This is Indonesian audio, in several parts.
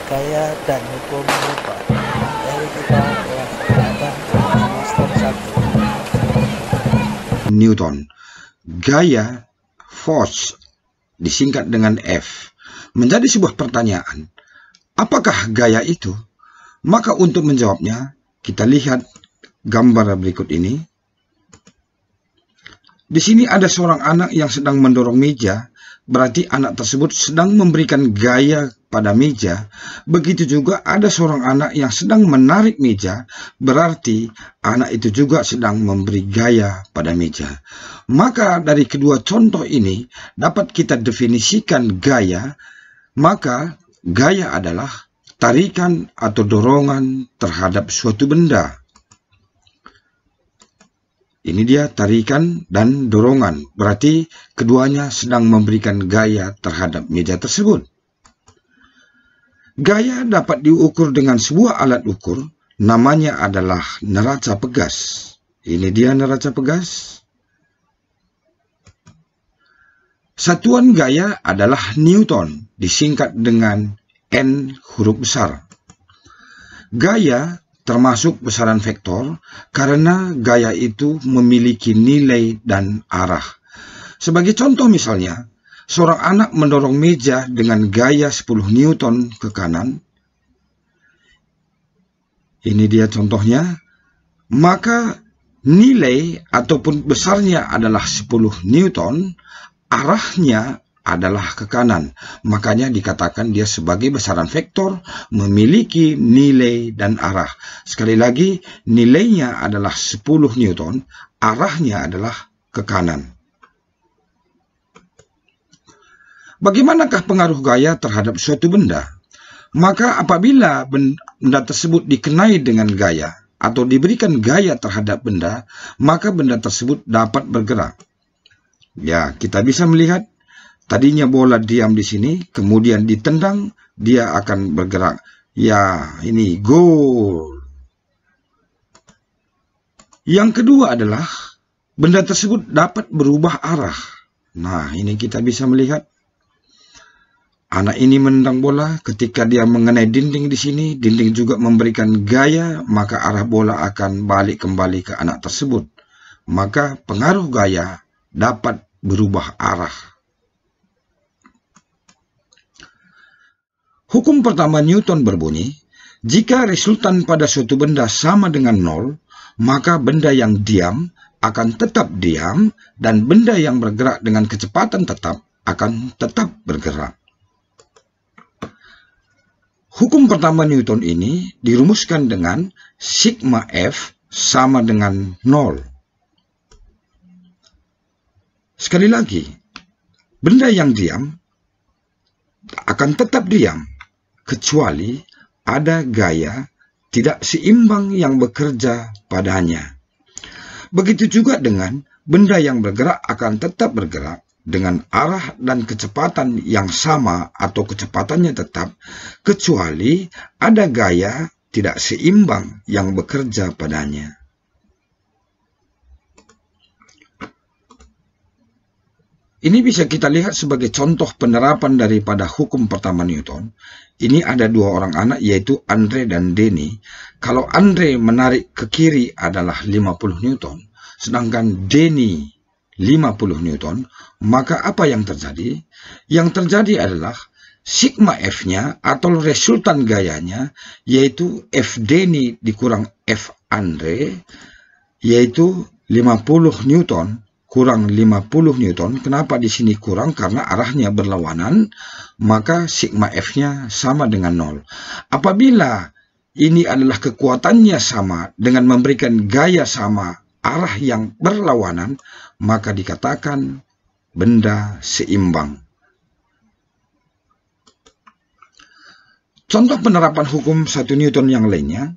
gaya dan hukum Newton. Materi kita adalah berada semester 1. Newton. Gaya, force, disingkat dengan F, menjadi sebuah pertanyaan. Apakah gaya itu? Maka untuk menjawabnya, kita lihat gambar berikut ini. Di sini ada seorang anak yang sedang mendorong meja, berarti anak tersebut sedang memberikan gaya pada meja. Begitu juga ada seorang anak yang sedang menarik meja, berarti anak itu juga sedang memberi gaya pada meja. Maka dari kedua contoh ini dapat kita definisikan gaya. Maka gaya adalah tarikan atau dorongan terhadap suatu benda. Ini dia tarikan dan dorongan, berarti keduanya sedang memberikan gaya terhadap meja tersebut. Gaya dapat diukur dengan sebuah alat ukur, namanya adalah neraca pegas. Ini dia neraca pegas. Satuan gaya adalah Newton, disingkat dengan N huruf besar. Gaya termasuk besaran vektor karena gaya itu memiliki nilai dan arah. Sebagai contoh misalnya, seorang anak mendorong meja dengan gaya 10 Newton ke kanan. Ini dia contohnya. Maka nilai ataupun besarnya adalah 10 Newton, arahnya adalah ke kanan. Makanya dikatakan dia sebagai besaran vektor memiliki nilai dan arah. Sekali lagi, nilainya adalah 10 Newton, arahnya adalah ke kanan. Bagaimanakah pengaruh gaya terhadap suatu benda? Maka apabila benda tersebut dikenai dengan gaya atau diberikan gaya terhadap benda, maka benda tersebut dapat bergerak. Ya, kita bisa melihat tadinya bola diam di sini, kemudian ditendang, dia akan bergerak. Ya, ini gol. Yang kedua adalah benda tersebut dapat berubah arah. Nah, ini kita bisa melihat. Anak ini menendang bola, ketika dia mengenai dinding di sini, dinding juga memberikan gaya, maka arah bola akan balik kembali ke anak tersebut. Maka pengaruh gaya dapat berubah arah. Hukum pertama Newton berbunyi, jika resultan pada suatu benda sama dengan 0, maka benda yang diam akan tetap diam dan benda yang bergerak dengan kecepatan tetap akan tetap bergerak. Hukum pertama Newton ini dirumuskan dengan sigma F sama dengan 0. Sekali lagi, benda yang diam akan tetap diam, kecuali ada gaya tidak seimbang yang bekerja padanya. Begitu juga dengan benda yang bergerak akan tetap bergerak dengan arah dan kecepatan yang sama atau kecepatannya tetap, kecuali ada gaya tidak seimbang yang bekerja padanya. Ini bisa kita lihat sebagai contoh penerapan daripada hukum pertama Newton. Ini ada dua orang anak, yaitu Andre dan Denny. Kalau Andre menarik ke kiri adalah 50 Newton, sedangkan Denny 50 Newton, maka apa yang terjadi? Yang terjadi adalah sigma F-nya atau resultan gayanya, yaitu F Denny dikurang F Andre, yaitu 50 Newton kurang 50 Newton. Kenapa di sini kurang? Karena arahnya berlawanan, maka sigma F-nya sama dengan 0. Apabila ini adalah kekuatannya sama dengan memberikan gaya sama, arah yang berlawanan, maka dikatakan benda seimbang. Contoh penerapan hukum 1 Newton yang lainnya,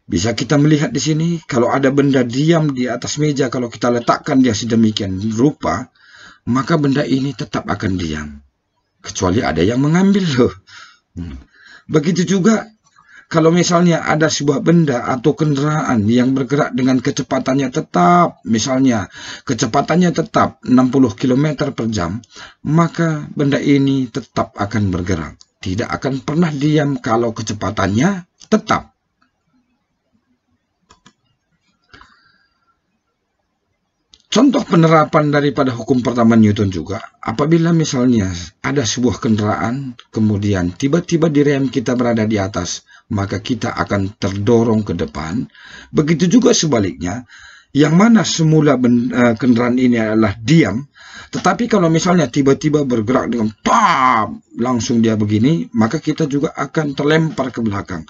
bisa kita melihat di sini, kalau ada benda diam di atas meja, kalau kita letakkan dia sedemikian rupa, maka benda ini tetap akan diam. Kecuali ada yang mengambil loh. Begitu juga kalau misalnya ada sebuah benda atau kendaraan yang bergerak dengan kecepatannya tetap, misalnya kecepatannya tetap 60 km per jam, maka benda ini tetap akan bergerak. tidak akan pernah diam kalau kecepatannya tetap. Contoh penerapan daripada hukum pertama Newton juga, apabila misalnya ada sebuah kendaraan, kemudian tiba-tiba direm kita berada di atas, maka kita akan terdorong ke depan. Begitu juga sebaliknya, yang mana semula kendaraan ini adalah diam, tetapi kalau misalnya tiba-tiba bergerak dengan pam, langsung dia begini, maka kita juga akan terlempar ke belakang.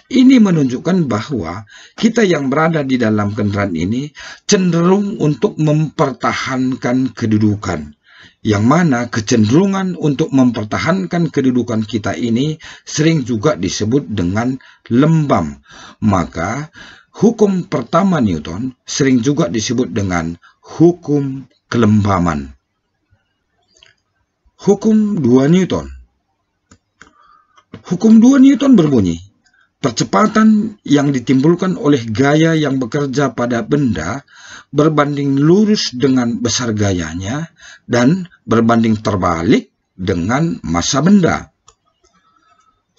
Ini menunjukkan bahwa kita yang berada di dalam kendaraan ini cenderung untuk mempertahankan kedudukan. Yang mana kecenderungan untuk mempertahankan kedudukan kita ini sering juga disebut dengan lembam. Maka hukum pertama Newton sering juga disebut dengan hukum kelembaman. Hukum 2 Newton. Hukum 2 Newton berbunyi, percepatan yang ditimbulkan oleh gaya yang bekerja pada benda berbanding lurus dengan besar gayanya dan berbanding terbalik dengan massa benda.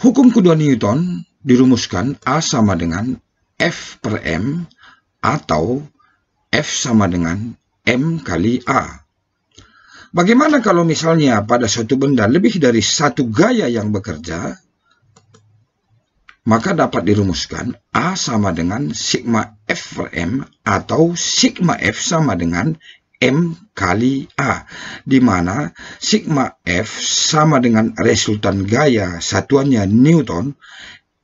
Hukum kedua Newton dirumuskan A sama dengan F per M atau F sama dengan M kali A. Bagaimana kalau misalnya pada suatu benda lebih dari satu gaya yang bekerja? Maka dapat dirumuskan A sama dengan sigma F per M atau sigma F sama dengan M kali A, di mana sigma F sama dengan resultan gaya satuannya Newton,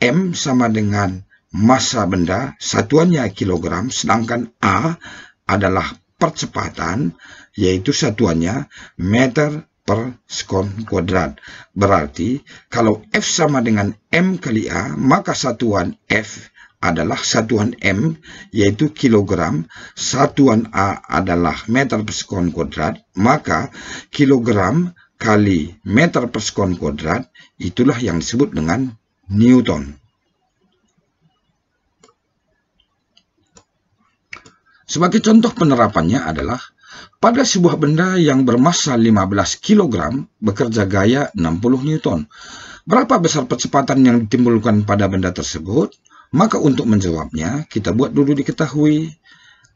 M sama dengan massa benda satuannya kilogram, sedangkan A adalah percepatan, yaitu satuannya meter per sekon kuadrat. Berarti kalau F sama dengan M kali A, maka satuan F adalah satuan M, yaitu kilogram, satuan A adalah meter per sekon kuadrat, maka kilogram kali meter per sekon kuadrat itulah yang disebut dengan Newton. Sebagai contoh penerapannya adalah pada sebuah benda yang bermassa 15 kg bekerja gaya 60 Newton. Berapa besar percepatan yang ditimbulkan pada benda tersebut? Maka untuk menjawabnya, kita buat dulu diketahui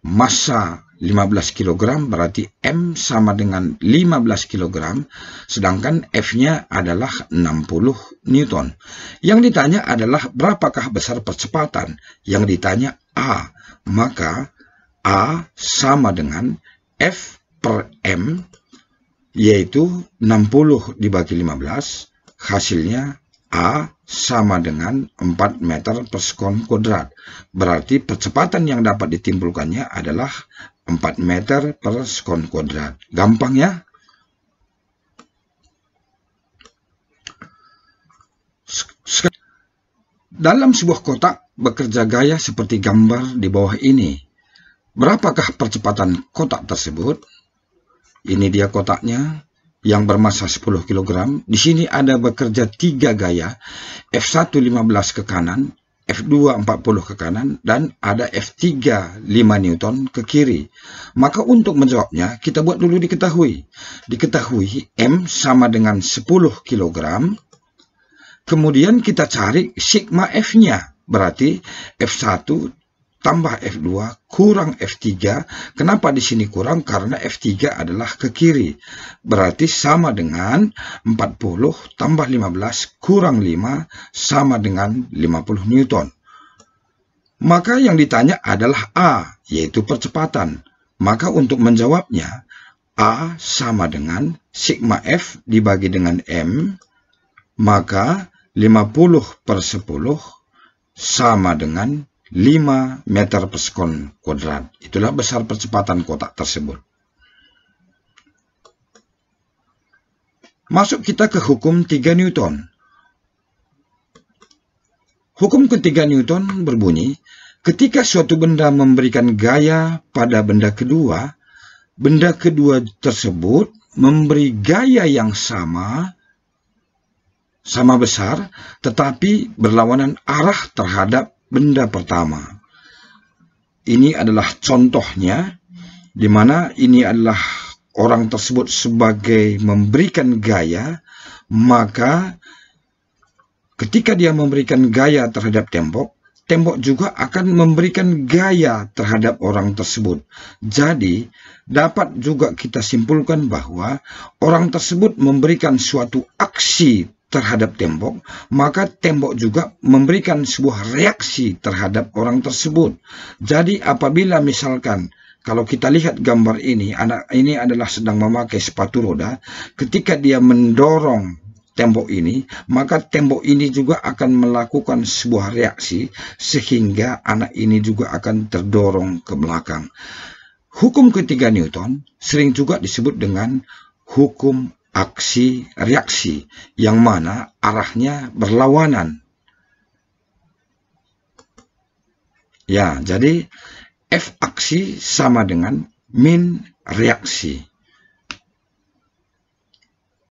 massa 15 kg berarti M sama dengan 15 kg, sedangkan F-nya adalah 60 Newton. Yang ditanya adalah berapakah besar percepatan? Yang ditanya A, maka A sama dengan F per M, yaitu 60 dibagi 15, hasilnya A sama dengan 4 meter per sekon kuadrat. Berarti percepatan yang dapat ditimbulkannya adalah 4 meter per sekon kuadrat. Gampang ya? Dalam sebuah kotak bekerja gaya seperti gambar di bawah ini. Berapakah percepatan kotak tersebut? Ini dia kotaknya yang bermassa 10 kg. Di sini ada bekerja 3 gaya, F1 15 ke kanan, F2 40 ke kanan, dan ada F3 5 Newton ke kiri. Maka untuk menjawabnya, kita buat dulu diketahui. Diketahui M sama dengan 10 kg. Kemudian kita cari sigma F-nya. Berarti F1 tambah F2 kurang F3. Kenapa di sini kurang? Karena F3 adalah ke kiri. Berarti sama dengan 40 tambah 15 kurang 5 sama dengan 50 Newton. Maka yang ditanya adalah A, yaitu percepatan. Maka untuk menjawabnya, A sama dengan sigma F dibagi dengan M, maka 50 per 10 sama dengan 5 meter per sekon kuadrat. Itulah besar percepatan kotak tersebut. Masuk kita ke hukum 3 Newton. Hukum ketiga Newton berbunyi, ketika suatu benda memberikan gaya pada benda kedua tersebut memberi gaya yang sama besar, tetapi berlawanan arah terhadap benda pertama. Ini adalah contohnya, di mana ini adalah orang tersebut sebagai memberikan gaya, maka Ketika dia memberikan gaya terhadap tembok, tembok juga akan memberikan gaya terhadap orang tersebut. Jadi, dapat juga kita simpulkan bahwa orang tersebut memberikan suatu aksi terhadap tembok, maka tembok juga memberikan sebuah reaksi terhadap orang tersebut. Jadi, apabila misalkan kalau kita lihat gambar ini, anak ini adalah sedang memakai sepatu roda, ketika dia mendorong tembok ini, maka tembok ini juga akan melakukan sebuah reaksi sehingga anak ini juga akan terdorong ke belakang. Hukum ketiga Newton sering juga disebut dengan hukum aksi reaksi, yang mana arahnya berlawanan. Ya, jadi F aksi sama dengan min reaksi.